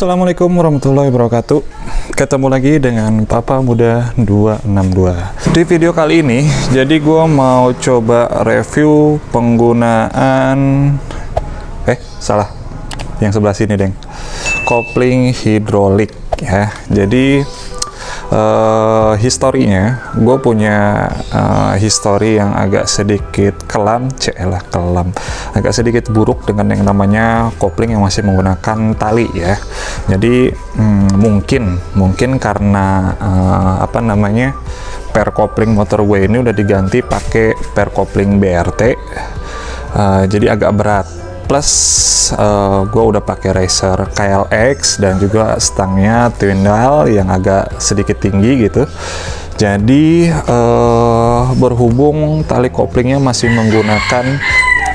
Assalamualaikum warahmatullahi wabarakatuh. Ketemu lagi dengan Papa Muda 262. Di video kali ini, jadi gue mau coba review penggunaan salah. Yang sebelah sini, Deng. Kopling hidrolik ya. Jadi historinya, gue punya histori yang agak sedikit kelam, agak sedikit buruk dengan yang namanya kopling yang masih menggunakan tali ya. Jadi mungkin karena per kopling motorway ini udah diganti pakai per kopling BRT, jadi agak berat. Plus gue udah pakai racer KLX dan juga stangnya twin dial yang agak sedikit tinggi gitu. Jadi berhubung tali koplingnya masih menggunakan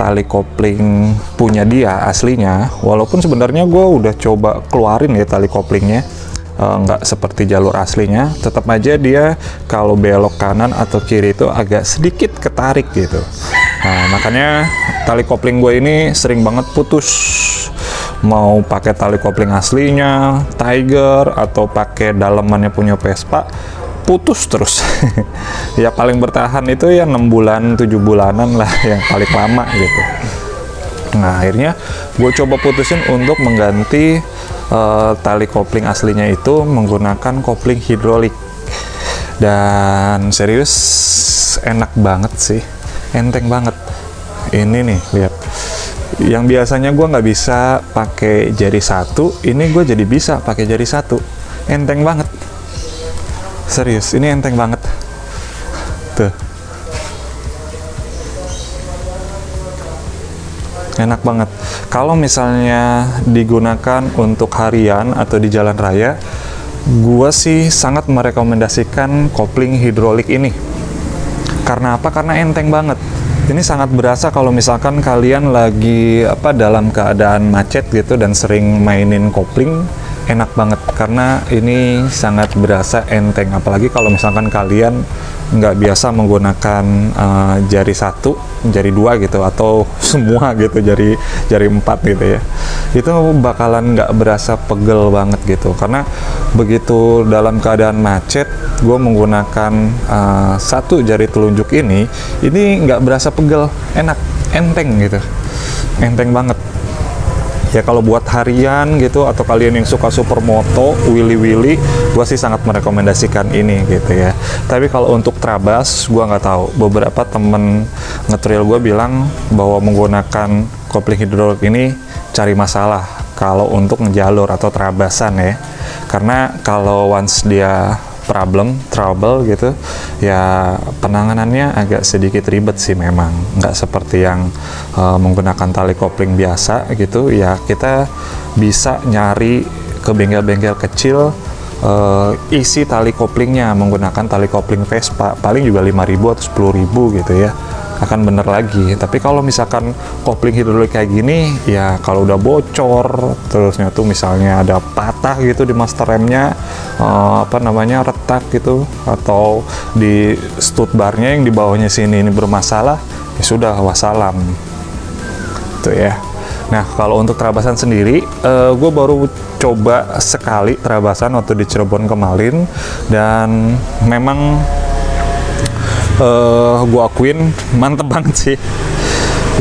tali kopling punya dia aslinya, walaupun sebenarnya gue udah coba keluarin ya tali koplingnya, nggak seperti jalur aslinya, tetap aja dia kalau belok kanan atau kiri itu agak sedikit ketarik gitu. Nah, makanya tali kopling gue ini sering banget putus. Mau pakai tali kopling aslinya, Tiger, atau pakai dalemannya punya Vespa, putus terus. Ya paling bertahan itu ya 6 bulan, 7 bulanan lah yang paling lama gitu. Nah, akhirnya gue coba putusin untuk mengganti tali kopling aslinya itu menggunakan kopling hidrolik. Dan serius enak banget sih. Enteng banget. Ini nih, lihat. Yang biasanya gue nggak bisa pakai jari satu, ini gue jadi bisa pakai jari satu. Enteng banget. Serius, ini enteng banget. Tuh. Enak banget. Kalau misalnya digunakan untuk harian atau di jalan raya, gue sih sangat merekomendasikan kopling hidrolik ini. Karena apa? Karena enteng banget. Ini sangat berasa kalau misalkan kalian lagi dalam keadaan macet gitu dan sering mainin kopling, enak banget karena ini sangat berasa enteng. Apalagi kalau misalkan kalian nggak biasa menggunakan jari satu, jari dua gitu, atau semua gitu, jari 4 gitu ya, itu bakalan nggak berasa pegel banget gitu. Karena begitu dalam keadaan macet, gue menggunakan satu jari telunjuk ini nggak berasa pegel, enak, enteng gitu, enteng banget. Ya kalau buat harian gitu, atau kalian yang suka supermoto, wili-wili, gue sih sangat merekomendasikan ini gitu ya. Tapi kalau untuk trabas, gue nggak tahu. Beberapa temen ngetrail gue bilang bahwa menggunakan kopling hidrolik ini cari masalah kalau untuk ngejalur atau trabasan ya. Karena kalau once dia trouble gitu ya, penanganannya agak sedikit ribet sih memang, nggak seperti yang menggunakan tali kopling biasa gitu ya. Kita bisa nyari ke bengkel-bengkel kecil, isi tali koplingnya menggunakan tali kopling Vespa, paling juga 5.000 atau 10.000 gitu ya, akan bener lagi. Tapi kalau misalkan kopling hidrolik kayak gini ya, kalau udah bocor terusnya tuh misalnya ada patah gitu di master remnya, retak gitu, atau di stud barnya yang di bawahnya sini ini bermasalah, ya sudah, wassalam tuh ya. Nah, kalau untuk terabasan sendiri, gue baru coba sekali terabasan waktu di Cirebon kemarin, dan memang gue akuin mantep banget sih.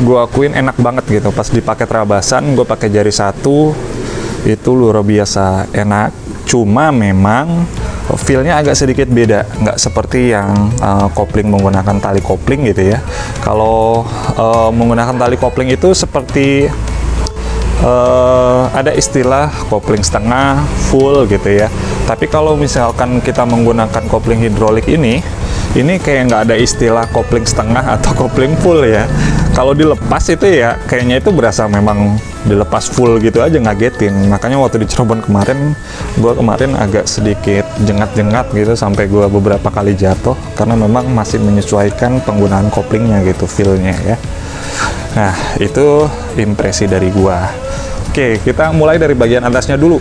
Gue akuin enak banget gitu. Pas dipakai terabasan, gue pakai jari satu, itu luar biasa enak. Cuma memang feel-nya agak sedikit beda, nggak seperti yang kopling menggunakan tali kopling gitu ya. Kalau menggunakan tali kopling itu seperti ada istilah kopling setengah, full gitu ya. Tapi kalau misalkan kita menggunakan kopling hidrolik ini kayak nggak ada istilah kopling setengah atau kopling full ya. Kalau dilepas itu ya kayaknya itu berasa memang dilepas full gitu aja, ngagetin. Makanya waktu di Cirebon kemarin, gue agak sedikit jengat-jengat gitu, sampai gue beberapa kali jatuh karena memang masih menyesuaikan penggunaan koplingnya gitu, feel-nya ya. Nah, itu impresi dari gue. Oke, kita mulai dari bagian atasnya dulu.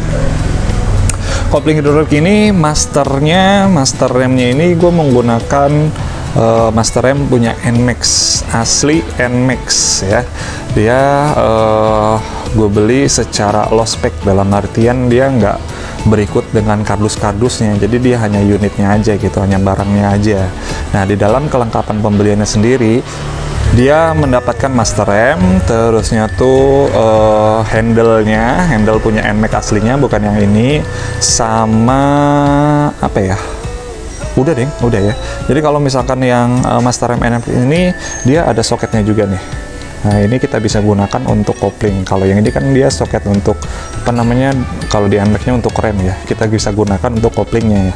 Kopling hidrolik ini master remnya ini gue menggunakan master rem punya NMAX, asli NMAX ya. Dia gue beli secara low spec, dalam artian dia nggak berikut dengan kardus-kardusnya, jadi dia hanya unitnya aja gitu, hanya barangnya aja. Nah, di dalam kelengkapan pembeliannya sendiri, dia mendapatkan master rem, terusnya tuh handle punya NMAX aslinya, bukan yang ini, sama apa ya? Udah ya. Jadi kalau misalkan yang master rem NMAX ini, dia ada soketnya juga nih. Nah, ini kita bisa gunakan untuk kopling. Kalau yang ini kan dia soket untuk apa namanya, kalau di NMAX-nya untuk rem ya, kita bisa gunakan untuk koplingnya ya.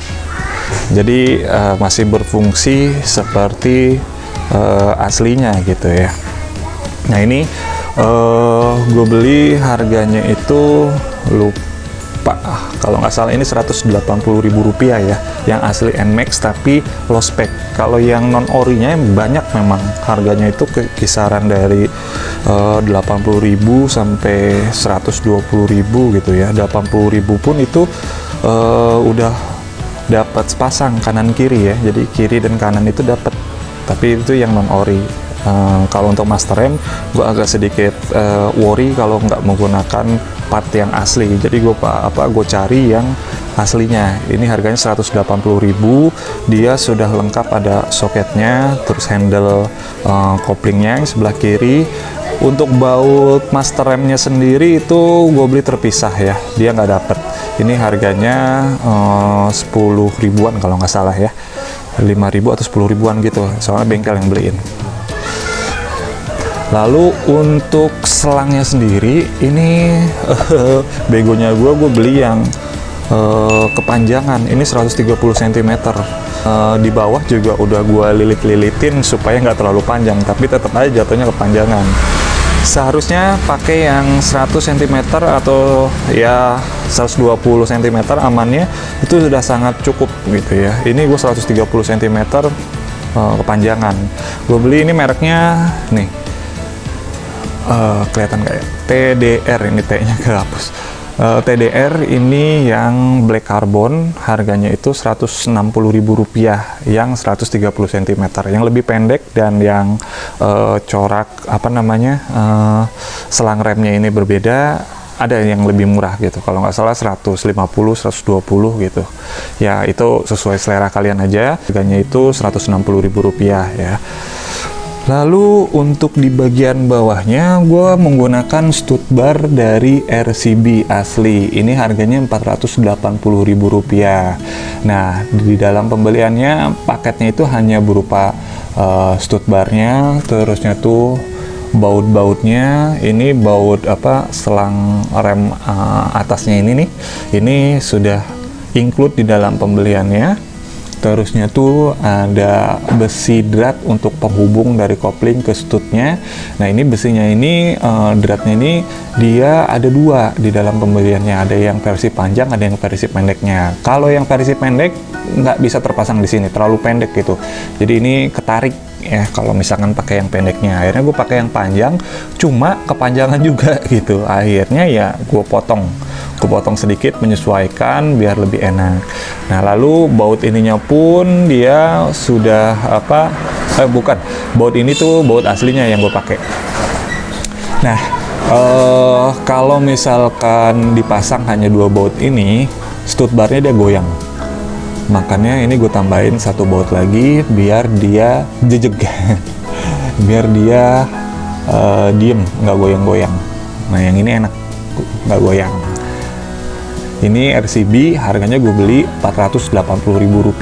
Jadi masih berfungsi seperti aslinya gitu ya. Nah, ini gue beli harganya itu lupa, kalau nggak salah ini Rp180.000 ya, yang asli NMAX tapi low spec. Kalau yang non orinya banyak, memang harganya itu kisaran dari 80.000 sampai 120.000 gitu ya. 80.000 pun itu udah dapat sepasang kanan kiri ya, jadi kiri dan kanan itu dapat, tapi itu yang non ori. Kalau untuk master rem, gue agak sedikit worry kalau nggak menggunakan part yang asli. Jadi gue cari yang aslinya. Ini harganya 180.000. Dia sudah lengkap, ada soketnya, terus handle koplingnya yang sebelah kiri. Untuk baut master remnya sendiri itu gue beli terpisah ya, dia nggak dapet. Ini harganya 10 ribuan kalau nggak salah ya, 5.000 atau 10 ribuan gitu, soalnya bengkel yang beliin. Lalu untuk selangnya sendiri, ini begonya gue beli yang kepanjangan, ini 130 cm. Di bawah juga udah gue lilit-lilitin supaya nggak terlalu panjang, tapi tetap aja jatuhnya kepanjangan. Seharusnya pakai yang 100 cm atau ya 120 cm amannya, itu sudah sangat cukup gitu ya. Ini gue 130 cm kepanjangan. Gue beli ini mereknya nih, kelihatan kayak TDR, ini T-nya kehapus. TDR ini yang black carbon, harganya itu Rp160.000 yang 130 cm, yang lebih pendek, dan yang corak apa namanya, selang remnya ini berbeda, ada yang lebih murah gitu, kalau nggak salah 150, 120 gitu ya. Itu sesuai selera kalian aja, harganya itu Rp160.000 ya. Lalu untuk di bagian bawahnya, gue menggunakan stud bar dari RCB asli. Ini harganya Rp480.000. Nah, di dalam pembeliannya, paketnya itu hanya berupa stud barnya, terusnya tuh baut-bautnya. Ini baut selang rem atasnya ini nih, ini sudah include di dalam pembeliannya. Terusnya tuh ada besi drat untuk penghubung dari kopling ke studnya. Nah, ini besinya ini, dratnya ini dia ada dua di dalam pembeliannya, ada yang versi panjang, ada yang versi pendeknya. Kalau yang versi pendek nggak bisa terpasang di sini, terlalu pendek gitu, jadi ini ketarik ya kalau misalkan pakai yang pendeknya. Akhirnya gue pakai yang panjang, cuma kepanjangan juga gitu. Akhirnya ya gue potong sedikit, menyesuaikan biar lebih enak. Nah, lalu baut ininya pun dia sudah bukan, baut ini tuh baut aslinya yang gue pakai. Nah, kalau misalkan dipasang hanya dua baut ini, stud barnya dia goyang. Makanya ini gue tambahin satu baut lagi biar dia jejeg, biar dia diem, nggak goyang-goyang. Nah, yang ini enak, nggak goyang. Ini RCB, harganya gue beli Rp480.000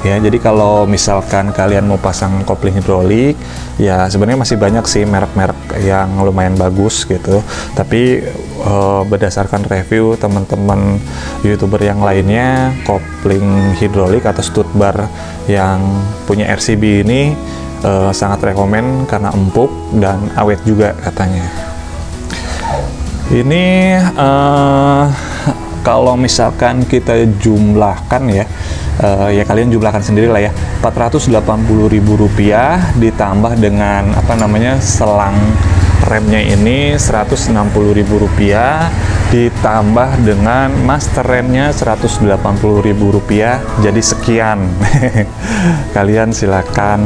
ya. Jadi kalau misalkan kalian mau pasang kopling hidrolik, ya sebenarnya masih banyak sih merek-merek yang lumayan bagus gitu. Tapi berdasarkan review teman-teman YouTuber yang lainnya, kopling hidrolik atau stud bar yang punya RCB ini sangat rekomen karena empuk dan awet juga katanya. Ini kalau misalkan kita jumlahkan ya, ya kalian jumlahkan sendiri lah ya, Rp480.000 ditambah dengan selang remnya ini Rp160.000, ditambah dengan master remnya Rp180.000, jadi sekian. Kalian silakan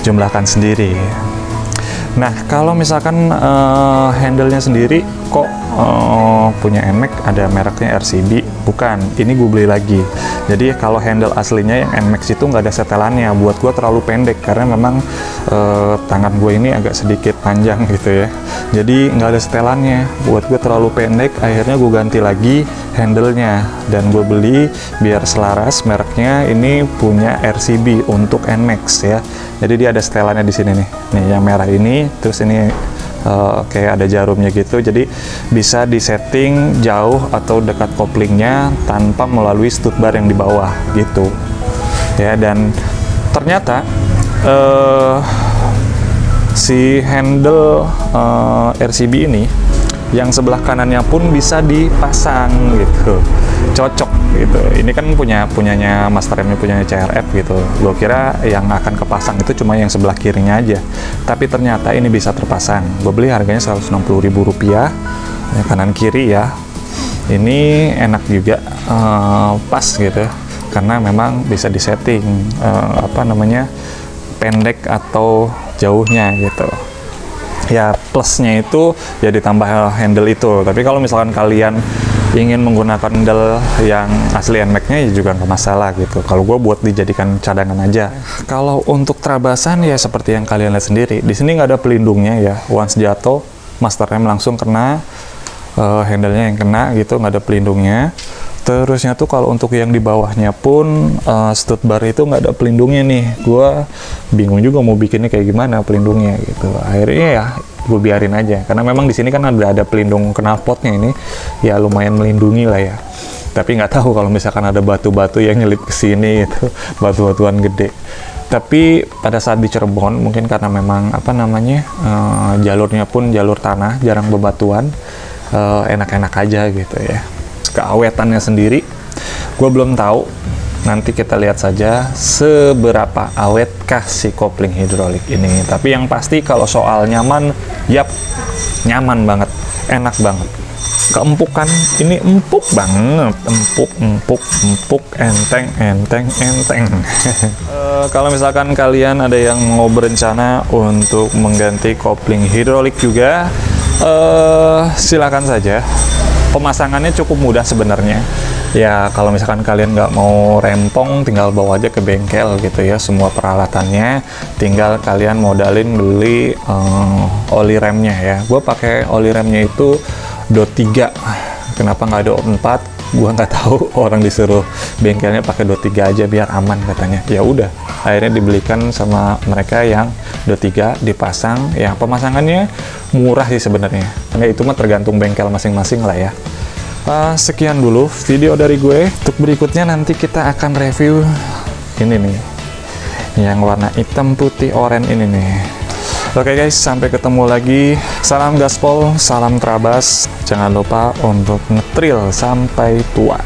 jumlahkan sendiri. Nah, kalau misalkan handle-nya sendiri kok punya NMAX ada mereknya RCB, bukan, ini gue beli lagi. Jadi kalau handle aslinya yang NMAX itu nggak ada setelannya, buat gue terlalu pendek karena memang tangan gue ini agak sedikit panjang gitu ya, jadi nggak ada setelannya, buat gue terlalu pendek. Akhirnya gue ganti lagi handle-nya dan gue beli biar selaras, mereknya ini punya RCB untuk NMAX ya. Jadi dia ada setelannya di sini nih yang merah ini, terus ini kayak ada jarumnya gitu, jadi bisa disetting jauh atau dekat koplingnya tanpa melalui stud bar yang di bawah gitu ya. Dan ternyata si handle RCB ini yang sebelah kanannya pun bisa dipasang gitu, cocok gitu. Ini kan punyanya Master M, punyanya CRF gitu. Gue kira yang akan kepasang itu cuma yang sebelah kirinya aja, tapi ternyata ini bisa terpasang. Gue beli harganya Rp160.000 ya, kanan kiri ya. Ini enak juga, pas gitu karena memang bisa disetting pendek atau jauhnya gitu ya. Plusnya itu ya ditambah handle itu. Tapi kalau misalkan kalian ingin menggunakan handle yang asli NMAX-nya ya juga nggak masalah gitu. Kalau gue buat dijadikan cadangan aja. Kalau untuk terabasan ya seperti yang kalian lihat sendiri, di sini nggak ada pelindungnya ya. Once jatuh, Master M langsung kena, handle-nya yang kena gitu, nggak ada pelindungnya. Terusnya tuh kalau untuk yang di bawahnya pun stud bar itu nggak ada pelindungnya nih. Gua bingung juga mau bikinnya kayak gimana pelindungnya gitu. Akhirnya ya gue biarin aja karena memang di sini kan ada pelindung knalpotnya ini ya, lumayan melindungi lah ya. Tapi nggak tahu kalau misalkan ada batu-batu yang nyelip ke sini itu, batu-batuan gede. Tapi pada saat di Cirebon mungkin karena memang jalurnya pun jalur tanah, jarang bebatuan, enak-enak aja gitu ya. Keawetannya sendiri gue belum tahu, nanti kita lihat saja seberapa awetkah si kopling hidrolik ini. Tapi yang pasti kalau soal nyaman, yap, nyaman banget, enak banget. Keempuk kan, ini empuk banget, empuk, enteng. Kalau misalkan kalian ada yang mau berencana untuk mengganti kopling hidrolik juga, silakan saja. Pemasangannya cukup mudah sebenarnya ya. Kalau misalkan kalian nggak mau rempong, tinggal bawa aja ke bengkel gitu ya. Semua peralatannya tinggal kalian modalin beli oli remnya ya. Gue pakai oli remnya itu DOT 3. Kenapa nggak DOT 4? Gue nggak tahu, orang disuruh bengkelnya pakai DOT 3 aja biar aman katanya. Ya udah, akhirnya dibelikan sama mereka yang DOT 3 dipasang. Yang pemasangannya murah sih sebenarnya. Nah, itu mah tergantung bengkel masing-masing lah ya. Sekian dulu video dari gue. Untuk berikutnya nanti kita akan review ini nih, yang warna hitam putih oranye ini nih. Oke guys, sampai ketemu lagi. Salam gaspol, salam terabas. Jangan lupa untuk ngetril sampai tua.